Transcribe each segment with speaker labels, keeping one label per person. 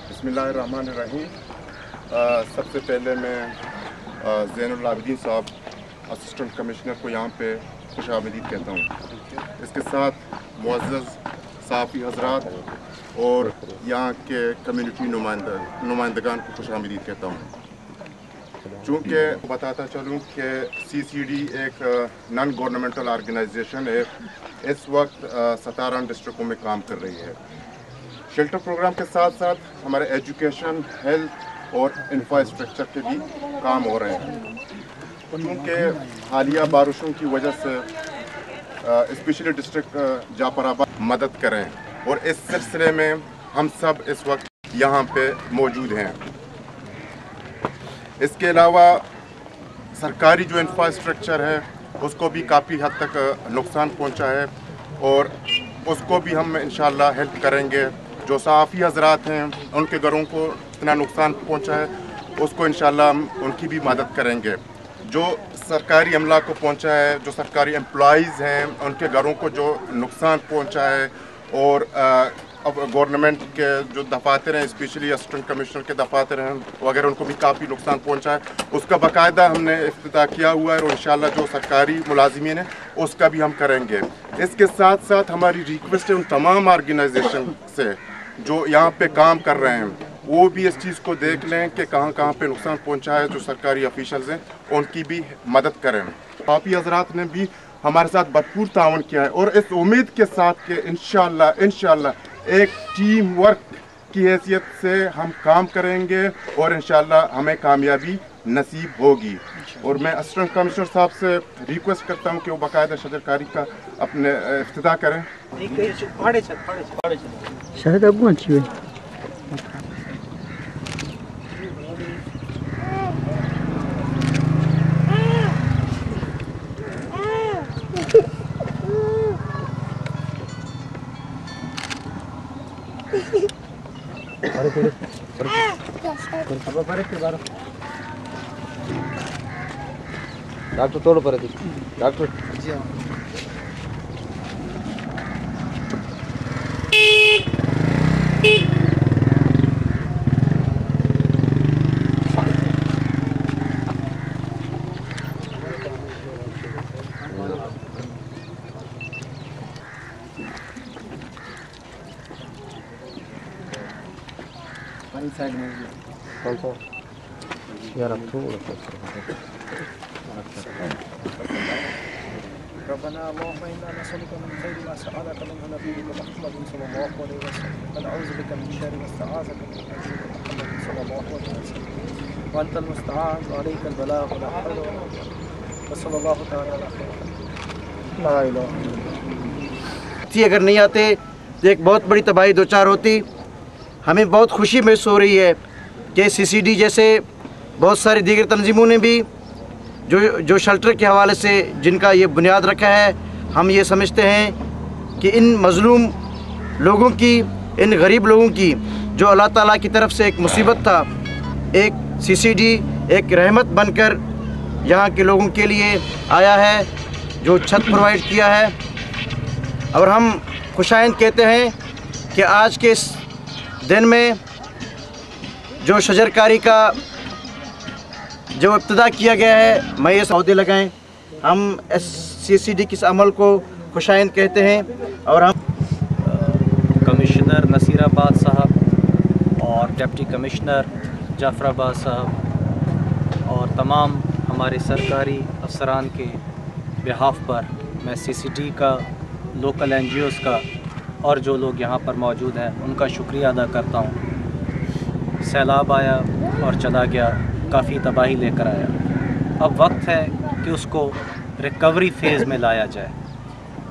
Speaker 1: बिस्मिल्लाहिर्रहमानिर्रहीम। सबसे पहले मैं ज़ैनुल आबिदीन साहब असिस्टेंट कमिश्नर को यहाँ पे खुशामदीद कहता हूँ। इसके साथ मुअज़्ज़ज़ सहाफ़ी हज़रात और यहाँ के कम्युनिटी नुमाइंदगान को खुशामदीद कहता हूँ। चूँकि बताता चलूँ कि CCD एक नॉन गवर्नमेंटल ऑर्गेनाइजेशन है, इस वक्त 17 डिस्ट्रिक्टों में काम कर रही है। शेल्टर प्रोग्राम के साथ साथ हमारे एजुकेशन, हेल्थ और इंफ्रास्ट्रक्चर के भी काम हो रहे हैं। क्योंकि हालिया बारिशों की वजह से स्पेशली डिस्ट्रिक्ट जाफराबाद मदद करें, और इस सिलसिले में हम सब इस वक्त यहाँ पे मौजूद हैं। इसके अलावा सरकारी जो इंफ्रास्ट्रक्चर है उसको भी काफ़ी हद तक नुकसान पहुँचा है, और उसको भी हम इंशाअल्लाह हेल्प करेंगे। जो सहाफ़ी हज़रात हैं उनके घरों को इतना नुकसान पहुंचा है, उसको इंशाअल्लाह हम उनकी भी मदद करेंगे। जो सरकारी अमला को पहुंचा है, जो सरकारी एम्प्लॉइज़ हैं उनके घरों को जो नुकसान पहुंचा है, और अब गवर्नमेंट के जो दफातर हैं, स्पेशली असिस्टेंट कमिश्नर के दफातर हैं वगैरह, उनको भी काफ़ी नुकसान पहुंचा है। उसका बाकायदा हमने इफ्तिताह किया हुआ है, और इंशाअल्लाह जो सरकारी मुलाजिमीन हैं उसका भी हम करेंगे। इसके साथ साथ हमारी रिक्वेस्ट है उन तमाम ऑर्गेनाइजेशन से जो यहाँ पे काम कर रहे हैं, वो भी इस चीज़ को देख लें कि कहाँ कहाँ पे नुकसान पहुँचा है। जो सरकारी ऑफिशियल्स हैं उनकी भी मदद करें। काफ़ी हज़रात ने भी हमारे साथ भरपूर ताउन किया है, और इस उम्मीद के साथ कि इंशाअल्लाह एक टीम वर्क की हैसियत से हम काम करेंगे, और इंशाअल्लाह हमें कामयाबी नसीब होगी। और मैं असिस्टेंट कमिश्नर साहब से रिक्वेस्ट करता हूँ कि वो बाकायदा शजरकारी का अपने इफ्तिताह करें।
Speaker 2: शायद अब अच्छी है।
Speaker 3: डॉक्टर तोड़ पर डॉक्टर
Speaker 2: साइड में
Speaker 3: कौन सा यार थोड़ा
Speaker 2: ربنا اللهم إنا نسألك من خير ما سألك منه نبيك محمد صلى الله عليه وسلم ونعوذ بك من شر ما استعاذك منه نبيك محمد صلى الله عليه وسلم وأنت المستعان وعليك البلاغ ولا حول ولا قوة وصلى الله تعالى على خير لا إله إلا الله।
Speaker 4: अगर नहीं आते तो एक बहुत बड़ी तबाही दो चार होती। हमें बहुत खुशी महसूस हो रही है कि CCD जैसे बहुत सारी दीगर तंजीमों ने भी जो शेल्टर के हवाले से जिनका ये बुनियाद रखा है, हम ये समझते हैं कि इन मज़लूम लोगों की, इन गरीब लोगों की जो अल्लाह ताला की तरफ से एक मुसीबत था, एक CCD एक रहमत बनकर यहाँ के लोगों के लिए आया है, जो छत प्रोवाइड किया है। और हम खुशाइंद कहते हैं कि आज के इस दिन में जो शजरकारी का जो इब्तिदा किया गया है, मैं ये सौदे लगाएं, हम CCD के इस अमल को खुशाइंद कहते हैं। और हम
Speaker 5: कमिश्नर नसीराबाद साहब और डिप्टी कमिश्नर जाफराबाद साहब और तमाम हमारे सरकारी अफसरान के बिहाफ पर मैं CCD का, लोकल NGOs का और जो लोग यहाँ पर मौजूद हैं उनका शुक्रिया अदा करता हूँ। सैलाब आया और चला गया, काफ़ी तबाही लेकर आया। अब वक्त है कि उसको रिकवरी फेज़ में लाया जाए।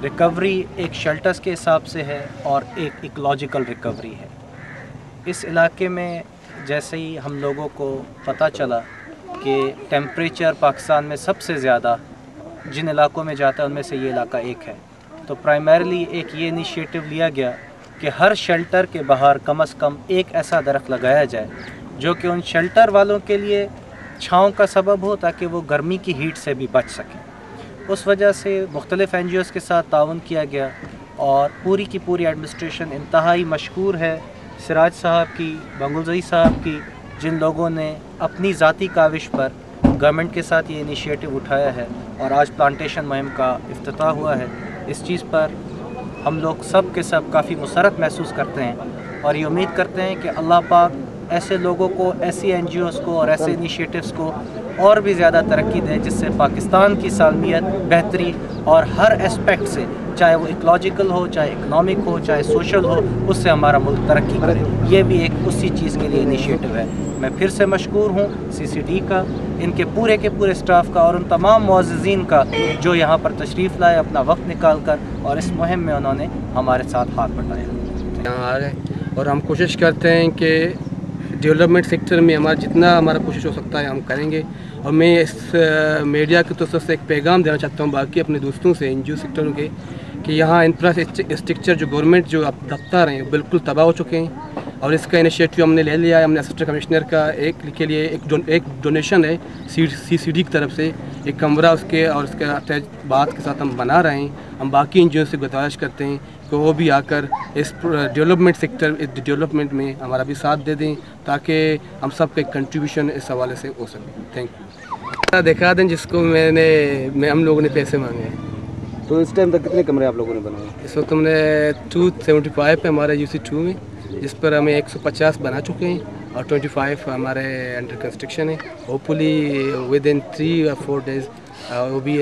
Speaker 5: रिकवरी एक शेल्टर्स के हिसाब से है और एक इकोलॉजिकल रिकवरी है। इस इलाके में जैसे ही हम लोगों को पता चला कि टेम्परेचर पाकिस्तान में सबसे ज़्यादा जिन इलाकों में जाता है उनमें से ये इलाका एक है, तो प्राइमरीली एक ये इनिशिएटिव लिया गया कि हर शेल्टर के बाहर कम से कम एक ऐसा दरख्त लगाया जाए जो कि उन शेल्टर वालों के लिए छाँव का सबब हो, ताकि वो गर्मी की हीट से भी बच सकें। उस वजह से मुख्तलिफ़ NGOs के साथ ताउन किया गया और पूरी की पूरी एडमिनिस्ट्रेशन इंतहाई मशकूर है सिराज साहब की, बंगुलज़ई साहब की, जिन लोगों ने अपनी ज़ाती काविश पर गवर्नमेंट के साथ ये इनिशिएटिव उठाया है और आज प्लांटेशन मुहिम का इफ्तिताह हुआ है। इस चीज़ पर हम लोग सब के सब काफ़ी मुसरत महसूस करते हैं और ये उम्मीद करते हैं कि अल्लाह पाक ऐसे लोगों को, ऐसी NGOs को और ऐसे इनिशिएटिव्स को और भी ज़्यादा तरक्की दे, जिससे पाकिस्तान की सालमियत बेहतरी और हर एस्पेक्ट से, चाहे वो इकोलॉजिकल हो, चाहे इकनॉमिक हो, चाहे सोशल हो, उससे हमारा मुल्क तरक्की करे। ये भी एक उसी चीज़ के लिए इनिशिएटिव है। मैं फिर से मशकूर हूँ CCD का, इनके पूरे के पूरे स्टाफ का और उन तमाम मुअज़्ज़िज़ीन का जो यहाँ पर तशरीफ़ लाए अपना वक्त निकाल कर और इस मुहिम में उन्होंने हमारे साथ हाथ बटाया।
Speaker 6: यहाँ आ गए और हम कोशिश करते हैं कि डेवलपमेंट सेक्टर में हमारा कोशिश हो सकता है हम करेंगे। और मैं इस मीडिया की तरफ से एक पैगाम देना चाहता हूँ बाकी अपने दोस्तों से, NGO सेक्टरों के, कि यहाँ इंफ्रास्ट्रक्चर जो गवर्नमेंट जो अब दफ्तर हैं बिल्कुल तबाह हो चुके हैं और इसका इनिशिएटिव हमने ले लिया है। हमने असिस्टेंट कमिश्नर का के लिए एक डोनेशन है CCD की तरफ से, एक कमरा उसके और उसके अटैच बात के साथ हम बना रहे हैं। हम बाकी NGO से गुजारिश करते हैं कि वो भी आकर इस डेवलपमेंट सेक्टर, इस डेवलपमेंट में हमारा भी साथ दे दें ताकि हम सब का एक कंट्रीब्यूशन इस हवाले से हो सके। Thank you. दिखा दें जिसको हम लोगों ने पैसे मांगे हैं।
Speaker 3: तो इस टाइम तक कितने कमरे आप लोगों ने बनाए?
Speaker 6: इस वक्त हमने 275 है हमारे UC2 में, जिस पर हमें 150 बना चुके हैं और 25 हमारे अंडर कंस्ट्रक्शन है। Hopefully with in 3 or 4 days वो भी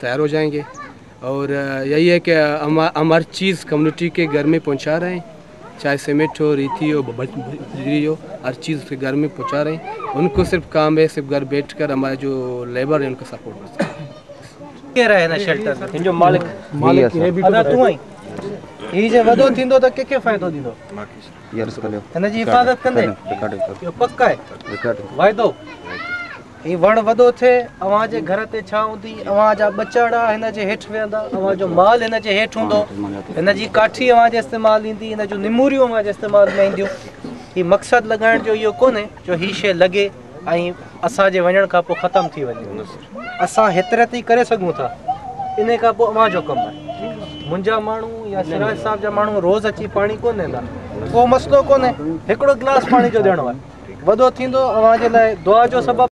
Speaker 6: तैयार हो जाएंगे। और यही है कि हम हर चीज़ कम्युनिटी के घर में पहुंचा रहे हैं, चाहे सीमेंट हो, रेती हो, बजरी हो, हर चीज़ उसके घर में पहुंचा रहे हैं। उनको सिर्फ काम है सिर्फ घर बैठ कर हमारे जो लेबर है उनका सपोर्ट
Speaker 5: कह रहे हैं ना शेल्टर
Speaker 2: इन जो मालिक ये भी
Speaker 5: अदा तू आई ये जे वदो थींदो त के फायदो दींदो
Speaker 3: यार इसका ले
Speaker 5: हिन जी हिफ़ाज़त कंदे
Speaker 3: रिकॉर्ड
Speaker 5: इहो पक्का आहे
Speaker 3: रिकॉर्ड
Speaker 5: वाइदो ही वण वॾो थिए, अव्हां जे घर ते छा हूंदी, अव्हां जा बचाड़ा हिन जे हेठि वेहंदा, अव्हां जो माल हिन जे हेठि हूंदो, हिन जी काठी अव्हां जे इस्तेमालु ईंदी, हिन जूं निमूरियूं अव्हां जे इस्तेमालु में ईंदियूं। ही मक़सदु लॻाइण जो इहो कोन्हे जो ही शइ लॻे ऐं असांजे वञण खां पोइ ख़तमु थी वञे। असां हेतिरे ताईं करे सघूं था, इन खां पोइ अव्हां जो कमु आहे। मुंहिंजा माण्हू या सिराज साहब जा माण्हू रोज़ अची पाणी कोन ॾींदा, को मसइलो कोन्हे, हिकिड़ो गिलास पाणी जो ॾियणो आहे, वॾो थींदो अव्हां जे लाइ दुआ जो सबबु